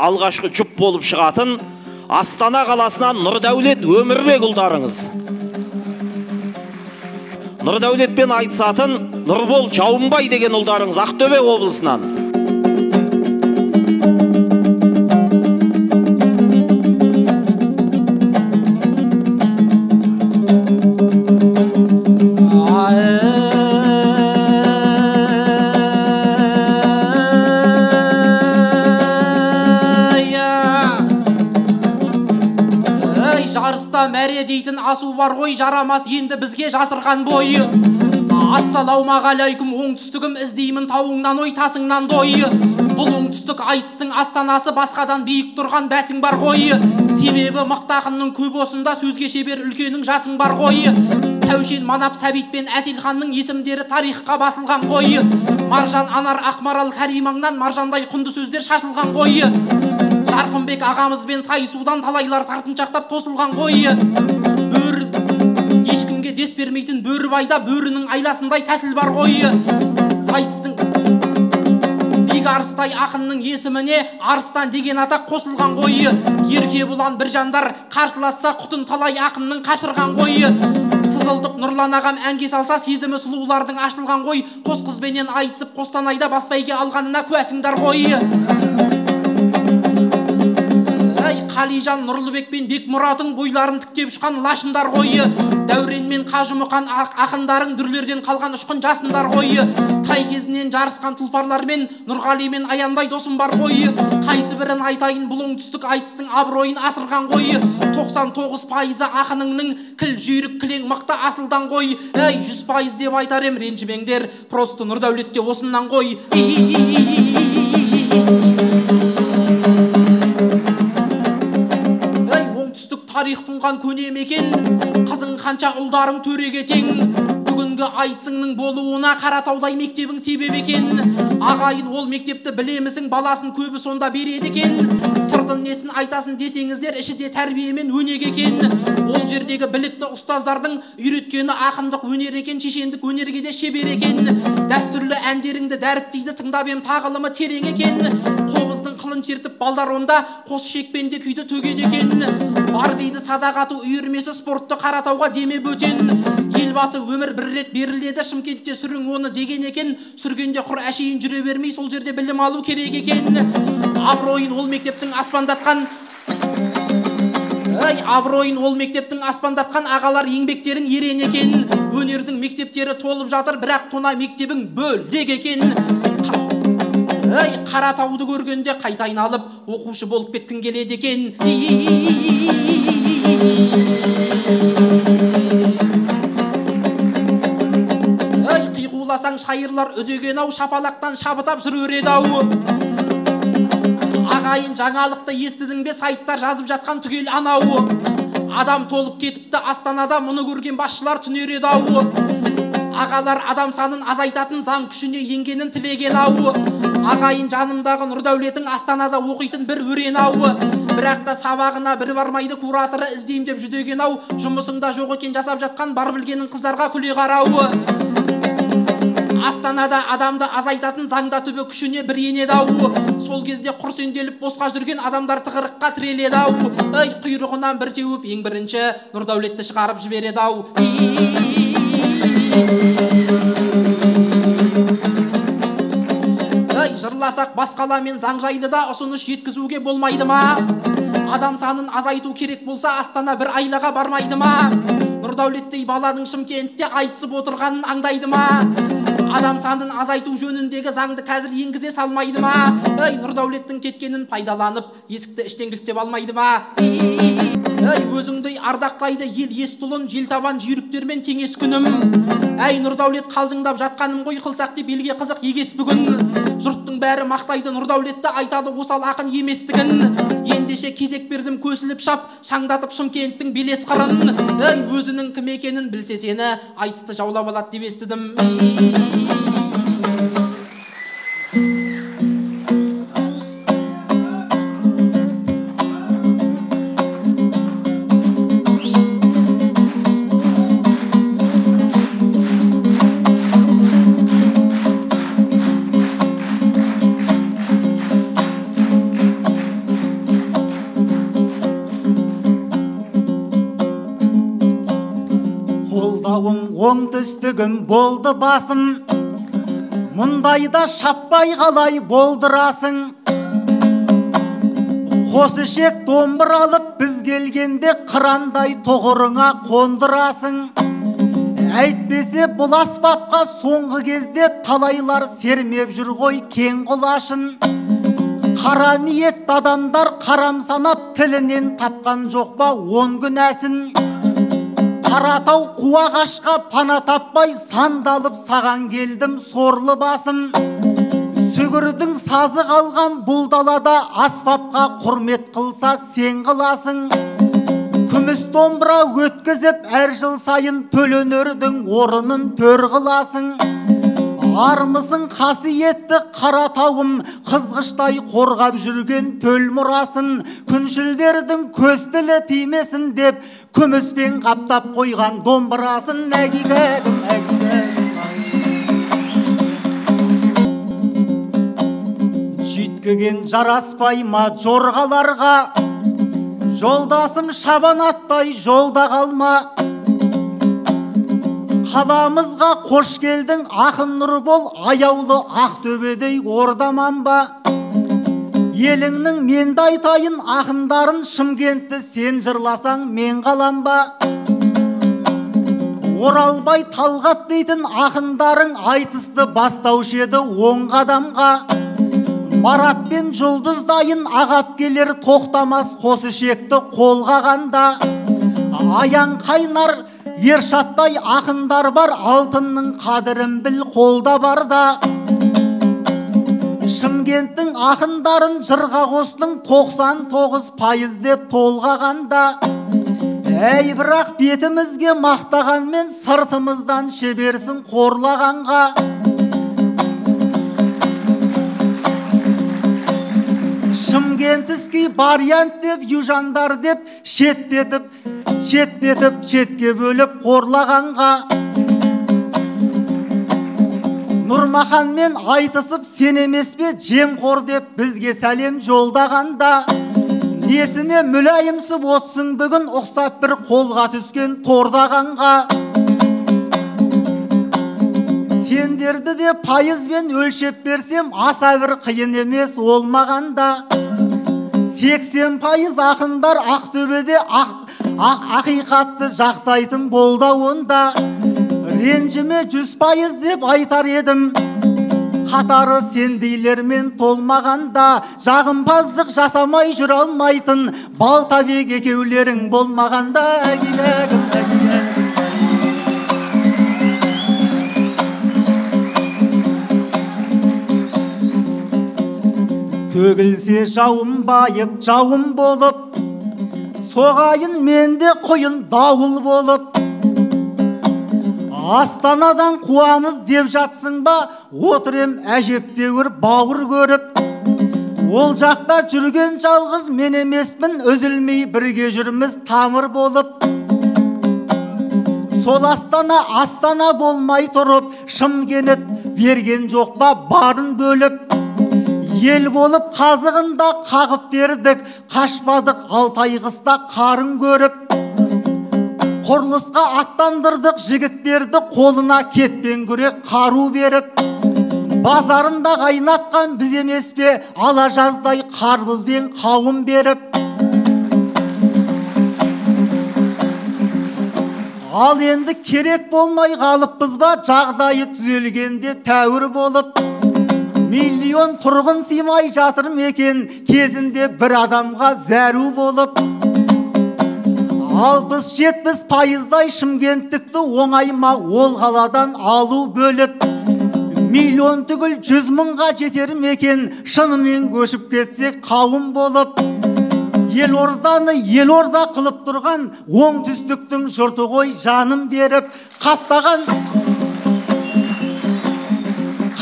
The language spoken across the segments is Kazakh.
Алғашқы жұп болып шығатын Астана қаласынан Нұрдәулет Өмірбек ұлдарыңыз. Нұрдәулетпен айтысатын Нұрбол Жауынбай деген ұлдарыңыз Ақтөбе облысынан. Жарыста мәре дейтін асу бар ғой, жарамас енді бізге жасырған бойы. Ассалаумағалейкум, оңтүстігім іздеймін тауыңнан ой, тасыңнан дойы. Бұл оңтүстік айтыстың астанасы, басқадан биік тұрған бәсің бар ғой. Себебі мықты ақынның көп осында, сөзге шебер үлкенің жасың бар ғой. Тәушен, Манап, Сәбит пен Әселханның есімдері тарихқа басылған ғой. Маржан, Анар, Ақмарал, Кәримаңнан маржандай құнды сөздер шашылған ғой. Жарқынбек ағамызбен сайысудан талайлар тартыншақтап тосылған ғой. Ешкімге дес бермейтін Бөрібайда бөрінің айласындай тәсіл бар ғой. Айтыстың биг арыстай ақынның есіміне Арыстан деген атақ қосылған ғой. Ерке бұлан бір жандар қарсыласса құтын талай ақынның қашырған ғой. Сызылдық Нұрлан ағам әнге салса сезімі сұлулардың ашылған ғой. Қос қызбенен айтысып Қостанайда басбайге алғанына куәсіңдер ғой. Қалижан, Нұрлыбек пен Бекмұратың бойларын тіктеп ұшқан лашындар ғой. Дәурен мен Қажымұқан ақындарың дүрлерден қалған ұшқын жасындар ғой. Тай кезінен жарысқан тұлпарлар мен Нұрғали мен Аянбай досым бар ғой. Қайсы бірін айтайын, бұл оңтүстік айтыстың абыройын асырған ғой. 99% ақыныңның кіл жүйрік кілең мықты асылдан ғой. 100% деп айтар ем, ренжімеңдер, просто Нұрдәулетте осыннан ғой. Тарих тұнған көне мекен, қызың қанша ұлдарың төреге тең. Бүгінгі айтысыңның болуына Қаратаудай мектебің себеп екен. Ағайын, ол мектепті білемісің, баласын көбі сонда береді екен. Сыртын несін айтасын десеңіздер, ішіде тәрбие мен өнеге екен. Ол жердегі білікті ұстаздардың үйреткені ақындық өнер екен, шешендік өнерге де шебер екен. Дәстүрлі әндеріңді дәріптейді, тыңдап ем тағылымы терең екен. Қобыздың қылын чертіп балдар онда қос шекпенде күйді төгеді екен. Бар дейді садағаты үйірмесі, спортты Қаратауға деме бөтен. Елбасы өмір бір рет беріледі, Шымкентте сүрің оны деген екен. Сүргенде құр әшейін жүре бермей, сол жерде білім алу керек екен. Абыройын ол мектептің аспандатқан ағалар еңбектерің ерен екен. Өнердің мектептері толып жатыр, бірақ тона мектебің бөлек екен. Қаратауды көргенде қайта айналып оқушы болып кеткің келеді екен. Қиқуласаң шайырлар үдеген ау, шапалақтан шабытап жүр өреді ау. Ағайын, жаңалықты естідің бе, сайттар жазып жатқан түгел анау. Адам толып кетіпті Астанада, мұны көрген басшылар түнереді ау. Ағалар адам санын азайтатын заң күшіне енгенін тілеген ау. Ағайын, жанымдағы Нұрдәулетің Астанада оқитын бір өрен ау. Бірақ та сабағына бір бармайды, кураторы іздейм деп жүдеген ау. Жұмысыңда жоқ екен жасап жатқан бар білгенің қыздарға күле қарау. Астанада адамды азайтатын заңда түбі күшіне бір енеді ау. Сол кезде құр сенделіп босқа жүрген адамдар тығырыққа тіреледі ау. Құйрығынан бір теуіп ең бірінші Нұрдәулетті шығарып жібереді ау. Жырласақ басқаламен заң жайлы да ұсыныш жеткізуге болмайды ма? Адам санын азайту керек болса, Астана бір айлаға бармайды ма? Нұрдәулеттей баланың Шымкентте айтысып отырғанын аңдайды ма? Адам санын азайту жөніндегі заңды қазір енгізе салмайды ма? Нұрдәулеттің кеткенін пайдаланып, есікті іштен кілттеп алмайды ма? Өзіңдей ардақтайды ел естұлын, желтабан жүйріктермен теңес күнім. Нұрдәулет, қалжыңдап жатқаным ғой, қылсақ деп елге қызық егес бүгін. Жұрттың бәрі мақтайды Нұрдәулетті, айтады осал ақын еместігін. Ендеше кезек бердім көсіліп шап, шаңдатып Шымкенттің белес қырын. Өзінің кім екенін білсе сені, айтысты жаулап алады деп естідім. қаратауың оңтүстігім болды басым, мұндайда шаппай қалай болдырасың. Қос ішек домбыр алып біз келгенде қырандай тоғырыңа қондырасың. Әйтпесе бұл аспапқа соңғы кезде талайлар сермеп жүр ғой кең құлашын. Қара ниет адамдар қарам санап тілінен тапқан жоқ па 10 күнәсін. Қаратау қуағашқа пана таппай сандалып саған келдім сорлы басым. Сүгірдің сазы қалған бұл далада аспапқа құрмет қылса сен қыласың. Күміс домбыра өткізіп әр жыл сайын төленердің орынын төр қыласың. Армысың қасиетті Қаратауым, қызғыштай қорғап жүрген төл мұрасын. Күншілдердің көз тілі тимесін деп күміспен қаптап қойған домбырасын. Әгигәгім, әгигәгім. Жүйткіген жараспай ма жорғаларға, жолдасым шабан аттай жолда қалма. Қаламызға қош келдің ақын нұр бол, аяулы Ақтөбедей ордаман ба. Еліңнің менді айтайын ақындарын, Шымкентті сен жырласаң мен қалам ба. Оралбай Талғат дейтін ақындарың айтысты бастаушы еді 10 қадамға. Марат пен Жұлдыздайын ағап келер тоқтамас қос ішекті қолғағанда. Аяң қайнар Ершаттай ақындар бар, алтынның қадірін біл қолда барда. Шымкенттің ақындарын жырға қостың 99% деп толғағанда. Әй бірақ бетімізге мақтағанмен сыртымыздан шеберсің қорлағанға. Шымкентский вариант деп, южандар деп шеттетіп шетке бөліп қорлағанға. Нұрмаханмен айтысып сен емес пе жемқор деп бізге сәлем жолдағанда. Несіне мүләйімсіп отсың бүгін ұқсап бір қолға түскен тордағанға. Сендерді де пайызбен өлшеп берсем аса бір қиын емес олмағанда. 80% ақындар Ақтөбеде ақиқатты жақтайтын болды онда. Ренжіме 100% деп айтар едім, қатары сендейлермен толмағанда. Жағымпаздық жасамай жүр алмайтын Балтабек екеулерің болмағанда. Әгиләгім, әгиләгім. Төгілсе жауым байып жауым болып, соғайын менде құйын дауыл болып. Астанадан қуамыз деп жатсың ба, отырем әжептеуір бауыр көріп. Ол жақта жүрген жалғыз мен емеспін, үзілмей бірге жүрміз тамыр болып. Сол астана болмай тұрып, Шымкент берген жоқ ба барын бөліп. Ел болып қазығында қағып бердік, қашпадық 6 ай қыста қарын көріп. Құрылысқа аттандырдық жігіттерді, қолына кетпен күрек қару беріп. Базарында қайнатқан біз емес пе, ала жаздай қарбызбен қауым беріп. Ал енді керек болмай қалыппыз ба, жағдайы түзелгенде тәуір болып. Миллион тұрғын симай жатыр мекен, кезінде бір адамға зәру болып. 60-70% Шымкенттікті оңайма ол қаладан алу бөліп. Миллион түгіл 100 мыңға жетер мекен, шынымен көшіп кетсек қауым болып. Елорданы елорда қылып тұрған оңтүстіктің жұрты ғой жаным беріп.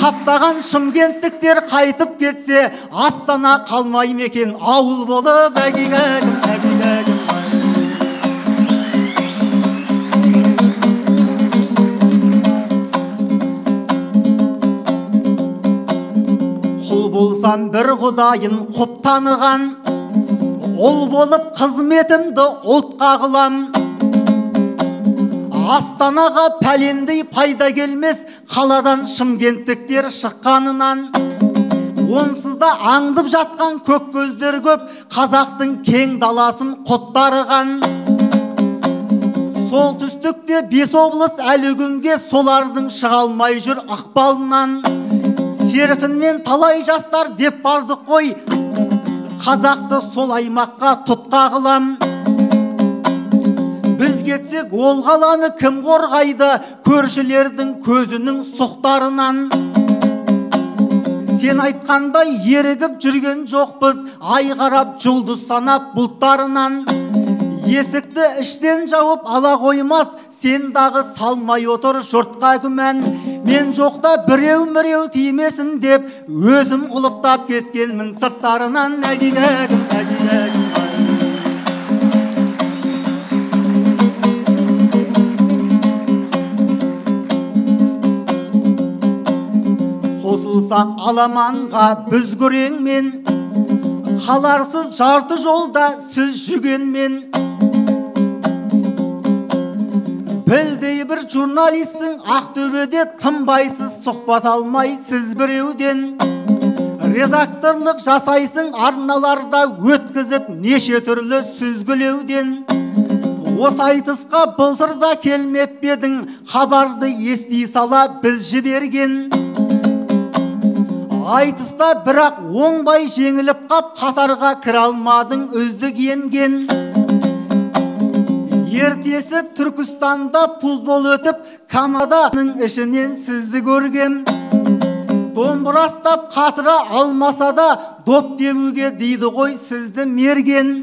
Қаптаған шымкенттіктер қайтып кетсе, Астана қалмай мекен ауыл болып. Әгигәгім, әгигәгім. Құл болсам бір құдайын құп таныған, ол болып қызметімді ұлтқа қылам. Астанаға пәлендей пайда келмес, қаладан шымкенттіктер шыққанынан. Онсыз да аңдып жатқан көк көздер көп, қазақтың кең даласын құттарған. Солтүстікте 5 облыс әлі күнге солардың шыға алмай жүр ықпалынан. Серпінмен талай жастар деп бардық қой, қазақты сол аймаққа тұтқа қылам. Біз кетсек ол қаланы кім қорғайды, көршілердің көзінің сұқтарынан. Сен айтқандай ерігіп жүрген жоқпыз, ай қарап жұлдыз санап бұлттарынан. Есікті іштен жауып ала қоймас, сен дағы салмай отыр жұртқа күмән. Мен жоқта біреу тимесін деп, өзім құлыптап кеткенмін сырттарынан. Әгиләгім, әгиләгім. Қосылсақ аламанға біз көреңмен, қаларсыз жарты жолда сіз жүргенмен. Білдей бір журналистсің Ақтөбеде, тынбайсыз сұхбат алмай сіз біреуден. Редакторлық жасайсың арналарда, өткізіп неше түрлі сүзгілеуден. Осы айтысқа былтырда келмеп едің, хабарды ести сала біз жіберген. Айтыста бірақ оңбай жеңіліп қап, қатарға кіре алмадың үздік енген. Ертесі Түркістанда футбол өтіп, Канаданың ішінен сізді көргем. Домбырастап қатыра алмаса да, доп тебуге дейді ғой сізді мерген.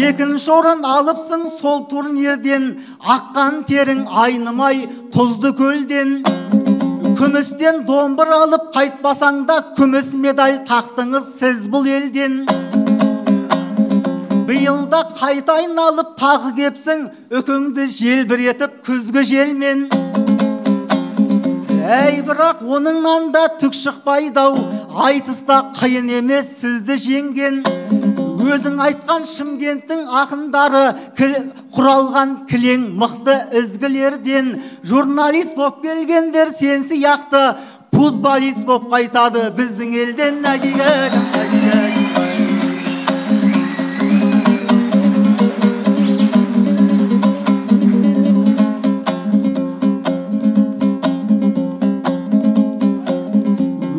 Екінші орын алыпсың сол турнирден, аққан терің айнымай тұзды көлден. Күмістен домбыр алып қайтпасаң да, күміс медаль тақтыңыз сіз бұл елден. Биылда қайта айналып тағы кепсің, үкіңді желбіретіп күзгі желмен. Әй, бірақ оныңнан да түк шықпайды-ау, айтыста қиын емес сізді жеңген. Өзің айтқан Шымкенттің ақындары, құралған кілең мықты ізгілерден. Журналист боп келгендер сен сияқты, футболист боп қайтады біздің елден. Әгиләгім, әгиләгім.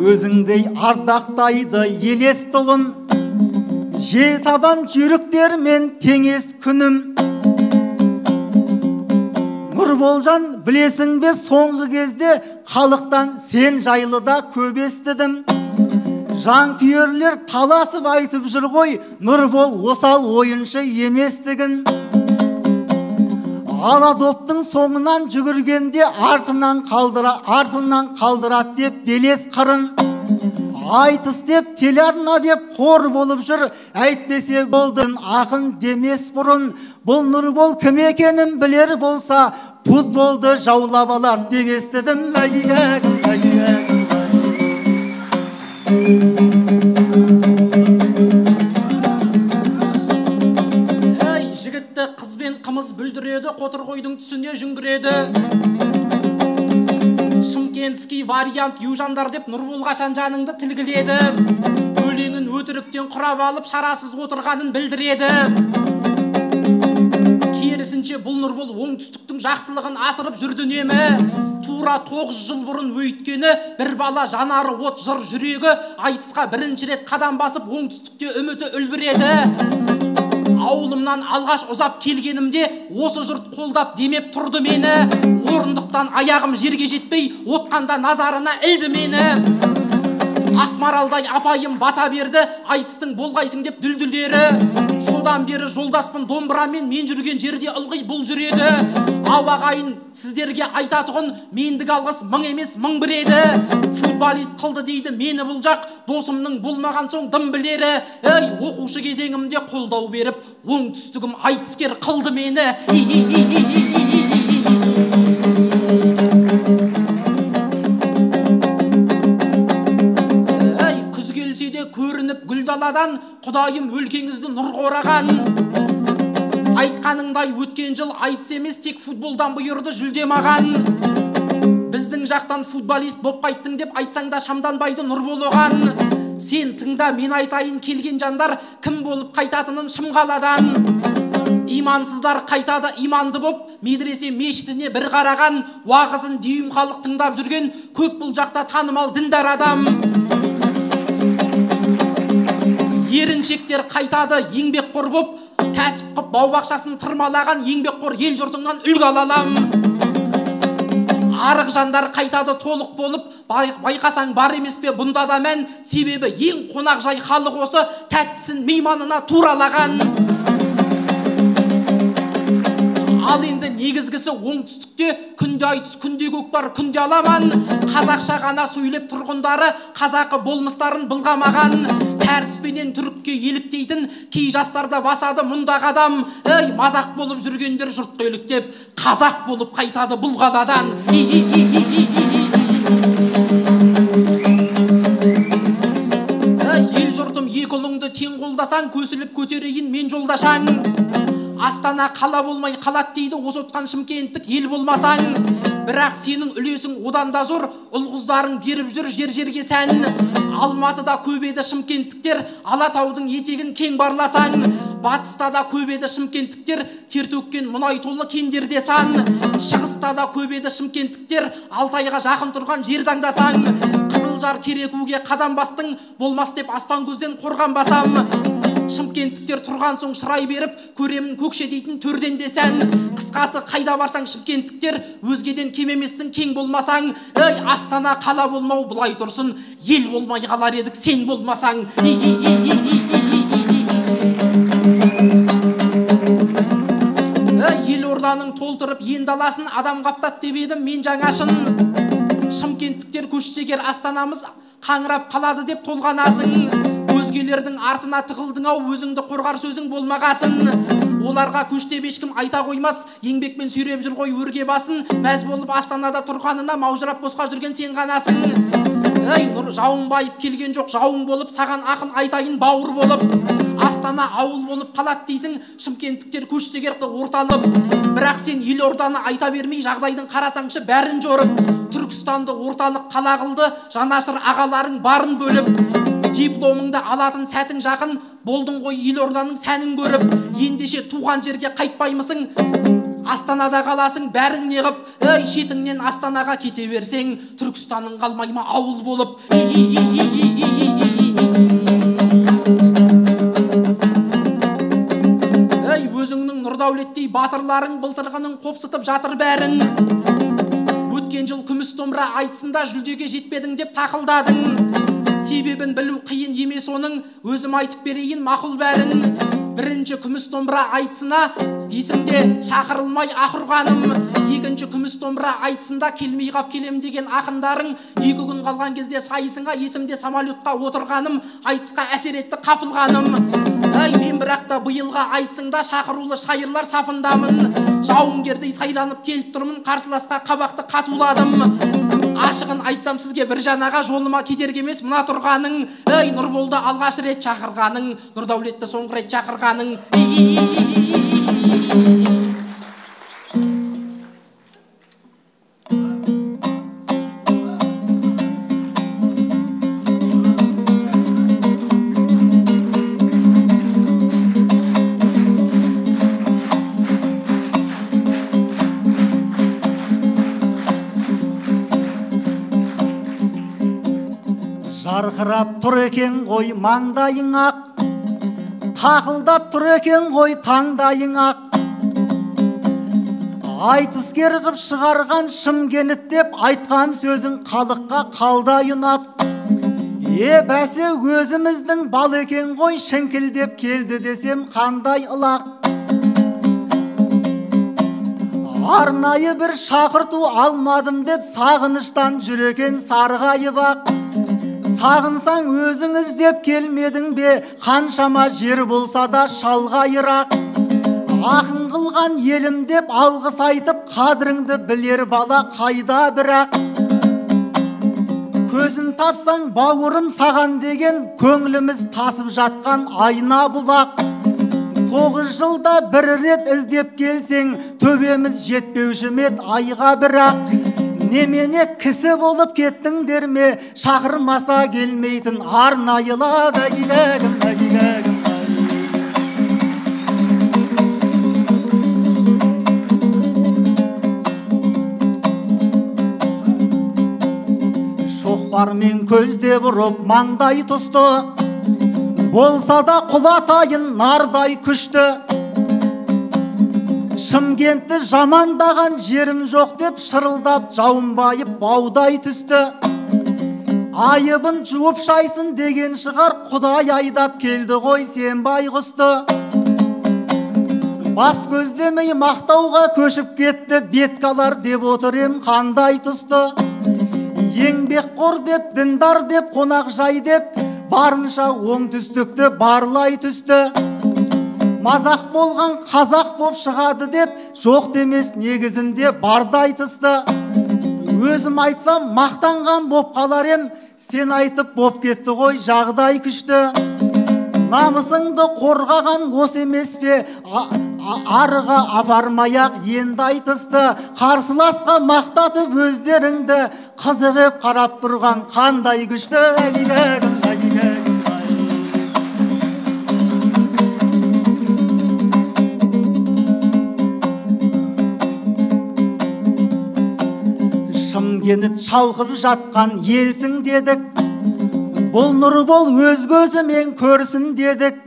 Өзіңдей ардақтайды елес тұлын, жел табан жүйріктермен теңес күнім. Нұрболжан, білесің бе соңғы кезде халықтан сен жайлы да көп естідім. Жанкүйерлер таласып айтып жүр ғой, Нұрбол осал ойыншы еместігін. Ала доптың соңынан жүгіргенде артынан қалдырат деп белес қырын. Айтыс деп телеарна деп қор болып жүр, әйтпесе болдың ақын демес бұрын. Бұл Нұрбол кім екенін білер болса, футболды жаулап алар деп естідім. Әгиләгім, әгиләгім. Жігітті қызбен қымыз бүлдіреді, қотыр қойдың түсіне жүңгіреді. Шымкентский вариант южандар деп Нұрболға жаныңды тілгіледі. Өлеңін өтіріктен құрап алып, шарасыз отырғанын білдіреді. Керісінше бұл Нұрбол оңтүстіктің жақсылығын асырып жүрді немі. Тура 9 жыл бұрын өйткені бір бала жанары от жыр жүрегі, айтысқа бірінші рет қадам басып оңтүстікте үміті үлбіреді. Ауылымнан алғаш ұзап келгенімде осы жұрт қолдап демеп тұрды мені. Орындықтан аяғым жерге жетпей, отқанда назарына ілді мені. Ақмаралдай апайым бата берді, айтыстың болғайсың деп дүлдүлдері. Содан бері жолдаспын домбырамен, мен жүрген жерде ылғи бұл жүреді. Ауағайын сіздерге айтатұғын, мендік алғыс мың емес мың бір еді. Футболист қылды дейді мені бұл жақ, досымның болмаған соң дым білері. Ей, оқушы кезеңімде қолдау беріп, оңтүстігім айтыскер қылды мені. Күз келсе де көрініп гүл даладан, Құдайым өлкеңізді нұр қораған. Айтқаныңдай өткен жыл айтыс емес, тек футболдан бұйырды жүлде маған. Біздің жақтан футболист боп қайттың деп айтсаң да шамданбайды нұр болған. Сен тыңда, мен айтайын, келген жандар кім болып қайтатынын шымғаладан. Имансыздар қайтады иманды боп, медресе мешітіне бір қараған, уағызын дүйім халық тыңдап жүрген, көп бұл жақта танымал діндар адам. Еріншектер қайтады еңбекқор боп, кәсіп қып бау-бақшасын тырмалаған еңбекқор ел жұртыңнан үлгі алалам. Арық жандар қайтады толық болып, байқасаң бар емес пе бұнда да мән, себебі ең қонақ жай халық осы, тәттісін мейманына туралаған. Ал енді негізгісі оңтүстікте күнде айтыс, күнде көкпар, күнде аламан. Қазақша ғана сөйлеп тұрғындары қазақы болмыстарын былғамаған. Пәріспенен түрікке еліктейтін кей жастарда басады мұндағы адам. Ей, мазақ болып жүргендер жұртқа еліктеп, қазақ болып қайтады бұл қаладан. Ел жұртым, екі ұлыңды тең қолдасаң, көсіліп көтерейін мен жолдашаң. Астана қала болмай қалат дейді, осы отқан Шымкенттік ел болмасаң. Бірақ сенің үлесің одан да зор, ұл-қыздарың беріп жүр жер-жерге сән. Алматыда көп еді шымкенттіктер, Алатаудың етегін кең барласаң. Батыста да көп еді шымкенттіктер, тер төккен мұнай толы кендерде сан. Шығыста да көп еді шымкенттіктер, Алтайға жақын тұрған жерді аңдасаң. Қызылжар Керекуге қадам бастың, болмас деп аспан көзден қорған басам. Шымкенттіктер тұрған соң шырай беріп, көремін көкше дейтін төрден де сән. Қысқасы қайда барсаң шымкенттіктер, өзгеден кем емессің кең болмасаң. Ей, Астана қала болмау бұлай тұрсын, ел болмай қалар едік сен болмасаң. Елорданың толтырып енді аласын, адам қаптат деп едім мен жаңашын. Шымкенттіктер көшсегер Астанамыз қаңырап қалады деп толғанасың. Өзгелердің артына тығылдың ау, өзіңді қорғар сөзің болмағасын. Оларға көштеп ешкім айта қоймас, еңбекпен сүйреп жүр ғой өрге басын. Мәз болып Астанада тұрғанына маужырап босқа жүрген сен ғанасың. Ей, нұр жауын байып келген жоқ, жауын болып, саған ақыл айтайын бауыр болып. Астана ауыл болып қалат дейсің, Шымкенттіктер көшсегер орталып. Бірақ сен Елорданы айта бермей, жағдайдың қарасаңшы бәрін жорып. Түркістанды орталық қала қылды, жанашыр ағаларың барын бөліп. Дипломыңды алатын сәтің жақын, болдың ғой Елорданың сәнін көріп. Ендеше туған жерге қайтпаймысың, Астанада қаласың бәрің неғып. Ей, шетіңнен Астанаға кете берсең, Түркістаның қалмай ма ауыл болып. Ей, өзіңнің Нұрдәулеттей батырларың былтырғының қопсытып жатыр бәрін. Өткен жыл күміс домбыра айтысында жүлдеге жетпедің деп тақылдадың. Себебін білу қиын емес оның, өзім айтып берейін мақұл бәрін. Бірінші күміс домбыра айтысына есімде шақырылмай ақырғаным. Екінші күміс домбыра айтысында келмей қап келем деген ақындарың. 2 күн қалған кезде сайысыңа есімде самолетқа отырғаным, айтысқа әсер етті қапылғаным. Ай, мен бірақта бұйылға айтысыңда шақырулы шайырлар сапындамын. Жауынгердей сайланып келіп тұрмын, қарсыласқа қабақты қатуладым. Ашығын айтсам сізге бір жанаға, жолыма кедергі емес мына тұрғаның. Ей, Нұрболды алғаш рет шақырғаның, Нұрдәулетті соңғы рет шақырғаның. Жарқырап тұр екен ғой маңдайың ақ, тақылдап тұр екен ғой таңдайың ақ. Айтыскер қып шығарған Шымкент деп айтқан сөзің халыққа қалдай ұнап. Бәсе өзіміздің бал екен ғой, шіңкілдеп келді десем қандай ылақ. Арнайы бір шақырту алмадым деп сағыныштан жүреген сарғайып ақ. Сағынсаң өзің іздеп келмедің бе, қаншама жер болса да шалғайырақ. Ақын қылған елім деп алғыс айтып, қадіріңді білер бала қайда бірақ. Көзін тапсаң бауырым саған деген, көңіліміз тасып жатқан айна бұлақ. 9 жылда бір рет іздеп келсең, төбеміз жетпеуші мед айға бірақ. Немене кісі болып кеттіңдер ме, шақырмаса келмейтін арнайылап әгиләгім, әгиләгім. Шоқпармен көзде бұрып маңдай тұсты, болса да құлатайын нардай күшті. Шымкентті жамандаған жерім жоқ деп шырылдап жауын байып баудай түсті. Айыбын жуып шайсын деген шығар, Құдай айдап келді ғой сен байғұсты. Бас көздемей мақтауға көшіп кетті, беткалар деп отырем қандай тұсты. Еңбекқор деп, діндар деп, қонақ жай деп, барынша оңтүстікті барлай түсті. Мазақ болған қазақ боп шығады деп, жоқ демес негізінде бардай тысты. Өзім айтсам мақтанған боп қалар ем, сен айтып боп кетті ғой жағдай күшті. Намысыңды қорғаған осы емес пе, арыға апармаяқ енді айтысты. Қарсыласқа мақтатып өздеріңді, қызығып қарап тұрған қандай күшті. Әгиләгім, әгиләгім. Шымкент шалқып жатқан елсің дедік, бұл нұр бол өз көзімен көрсін дедік.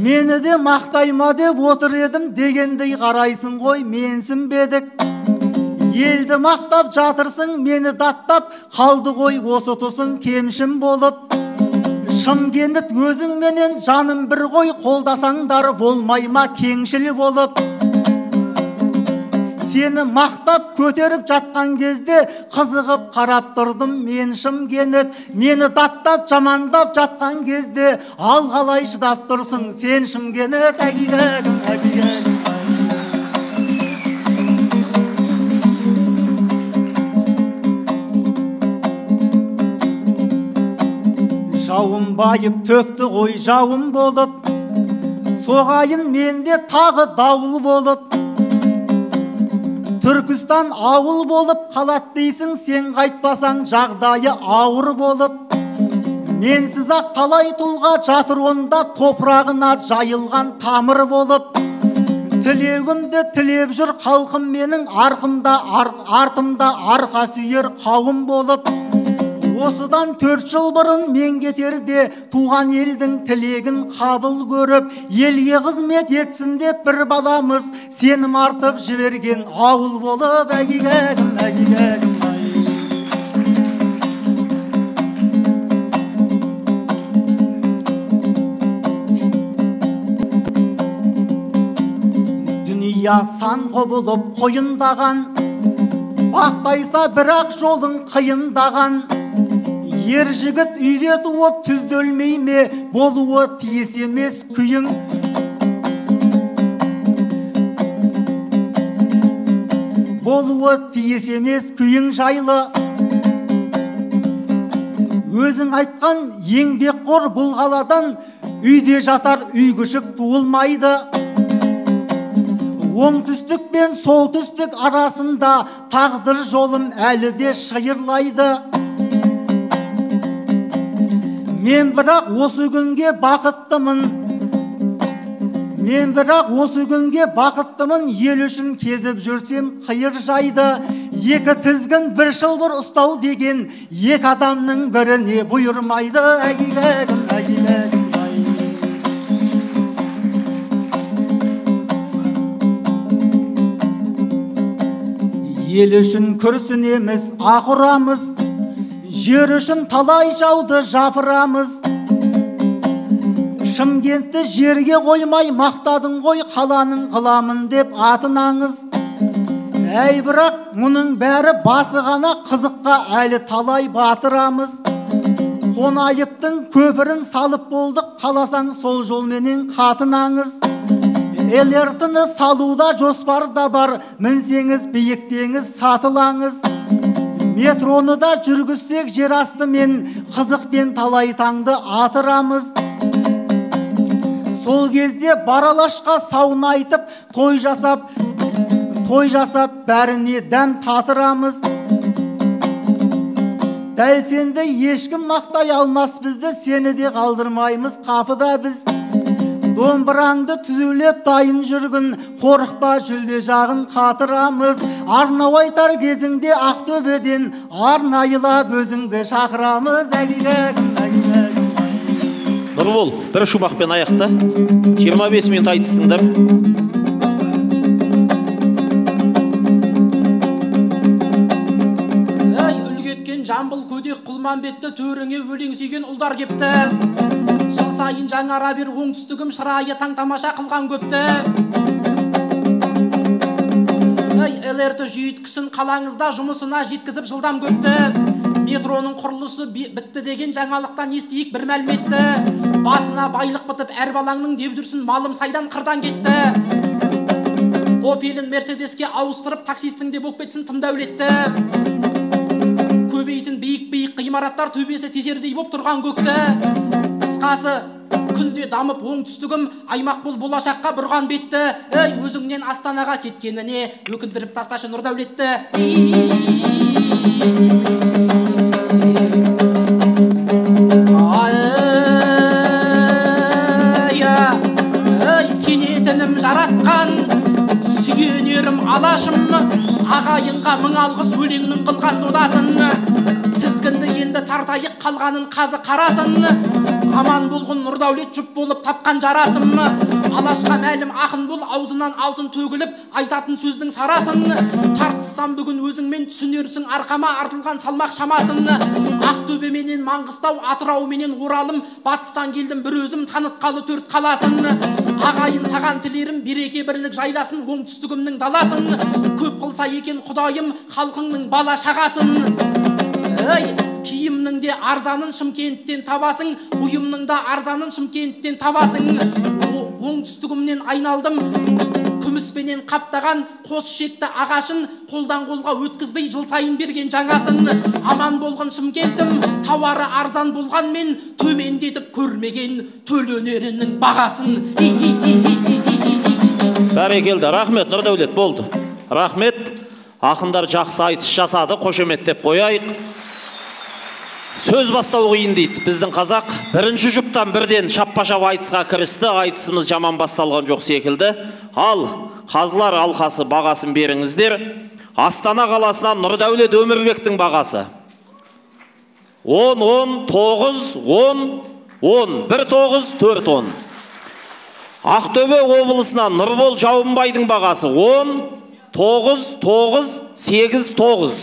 Мені де мақтайма деп отыр едім, дегендей қарайсың ғой менсін бедік. Елді мақтап жатырсың, мені даттап, қалды ғой осы тұсың кемшін болып. Шымкент өзіңменен жаным бір ғой, қолдасаңдар болмайма кеңшіл болып. Сені мақтап көтеріп жатқан кезде қызығып қарап тұрдым мен Шымкент. Мені даттап жамандап жатқан кезде ал қалай шыдап тұрсың сен Шымкент. Әгиләгім, әгиләгім. Жауын байып төкті ғой жауын болып, соғайын менде тағы дауыл болып. Түркістан ауыл болып қалат дейсің, сен қайтпасаң жағдайы ауыр болып. Менсіз ақ талай тұлға жатыр онда, топырағына жайылған тамыр болып. Тілегімді тілеп жүр халқым менің, артымда арқа сүйер қауым болып. Осыдан 4 жыл бұрын мен кетерде, туған елдің тілегін қабыл көріп, елге қызмет етсін деп бір баламыз сенім артып жіберген ауыл болып. Әгиләгім, әгиләгім. Дүния сан құбылып қойындаған, бақтайса бірақ жолың қиындаған. Ер жігіт үйде туып түзде өлмей ме, болуы тиіс емес күйің. Болуы тиіс емес күйің жайлы. Өзің айтқан еңбекқор бұл қаладан, үйде жатар үй күшік туылмайды. Оңтүстік пен солтүстік арасында тағдыр жолым әлі де шайырлайды. Мен бірақ осы күнге бақыттымын. Ел үшін кезіп жүрсем қиыр жайды. 2 тізгін бір шылбыр ұстау деген 2 адамның біріне бұйырмайды. Әгиләгім, әгиләгім. Ел үшін күрсінеміз, ақ ұрамыз, жер үшін талай жауды жапырамыз. Шымкентті жерге қоймай мақтадың ғой, қаланың қыламын деп атын аңыз. Әй бірақ мұның бәрі басы ғана, қызыққа әлі талай батырамыз. Қонайыптың көпірін салып болдық, қаласаң сол жолменен қатын аңыз. Элертіні салуда жоспарда бар, мінсеңіз биіктеңіз сатылаңыз. Метроны да жүргізсек жер астымен, қызықпен талай таңды атырамыз. Сол кезде баралашқа сауын айтып, той жасап бәріне дәм татырамыз. Дәл сенде ешкім мақтай алмас бізді, сені де қалдырмаймыз қапыда біз. Домбыраңды түзулеп дайын жүргін, қорықпа жүлде жағын қатырамыз. Арнау айтар кезіңде Ақтөбеден, арнайылап өзіңді шақырамыз. Нұрбол, бір шумақпен аяқта. 25 минут айтыстыңдар. Үлгеткен Жамбыл көдек Құлманбетті төріңе өлең сүйген ұлдар кепті. Жыл сайын жаңара бер оңтүстігім шырайы таң тамаша қылған көпті. ЛРТ жүйіткісін қалаңызда жұмысына жеткізіп жылдам көпті. Метроның құрылысы бітті деген жаңалықтан естейік бір мәліметті. Басына байлық бітіп әр балаңның деп жүрсін, малым сайдан қырдан кетті. Опелін Мерседеске ауыстырып таксистің де боп кетсін тым дәулетті. Көбейсін биік ғимараттар төбесі тесердей боп тұрған көкті. Қысқасы күнде дамып оңтүстігім аймақ бол болашаққа бұрған бетті. Өзіңнен Астанаға кеткеніне өкіндіріп тасташы Нұрдәулетті. Сенетінім жаратқан, сүйенерім алашым, ағайынға мың алғыс өлеңнің қылған додасын. Тізгінді енді тартайық қалғанын қазы қарасын. Аман болғын Нұрдәулет жұп болып тапқан жарасым. Алашқа мәлім ақын бол, аузынан алтын төгіліп айтатын сөздің сарасын. Тартыссам бүгін өзіңмен түсінерсің арқама артылған салмақ шамасын. Ақтөбе менен Маңғыстау, Атырау менен Оралым, батыстан келдім бір өзім танытқалы төрт қаласын. Ағайын саған тілерім береке бірлік жайласын оңтүстігімнің даласын. Көп қылса екен Құдайым халқыңның бала шағасын. Киімнің де арзанын Шымкенттен табасың, ұйымның да арзанын Шымкенттен табасың. Оңтүстігімнен айналдым, күміспенен қаптаған қос шетті ағашын қолдан қолға өткізбей жыл сайын берген жаңасын. Аман болған Шымкентім, тауары арзан болғанмен төмендетіп көрмеген төленерінің бағасын. Бәрекелді, рахмет Нұрдәулет, болды. Рахмет, ақындар жақсы айтыс жасады, қошеметтеп қояйық. Сөз бастау қиын дейді біздің қазақ. Бірінші жұптан бірден шаппа-шап айтысқа кірісті. Айтысымыз жаман басталған жоқ секілді. Ал қазылар алқасы бағасын беріңіздер. Астана қаласынан Нұрдәулет Өмірбектің бағасы 10, 10, 9, 10, 10, 1, 9, 4, 10. Ақтөбе облысынан Нұрбол Жауынбайдың бағасы 10, 9, 9, 8, 9.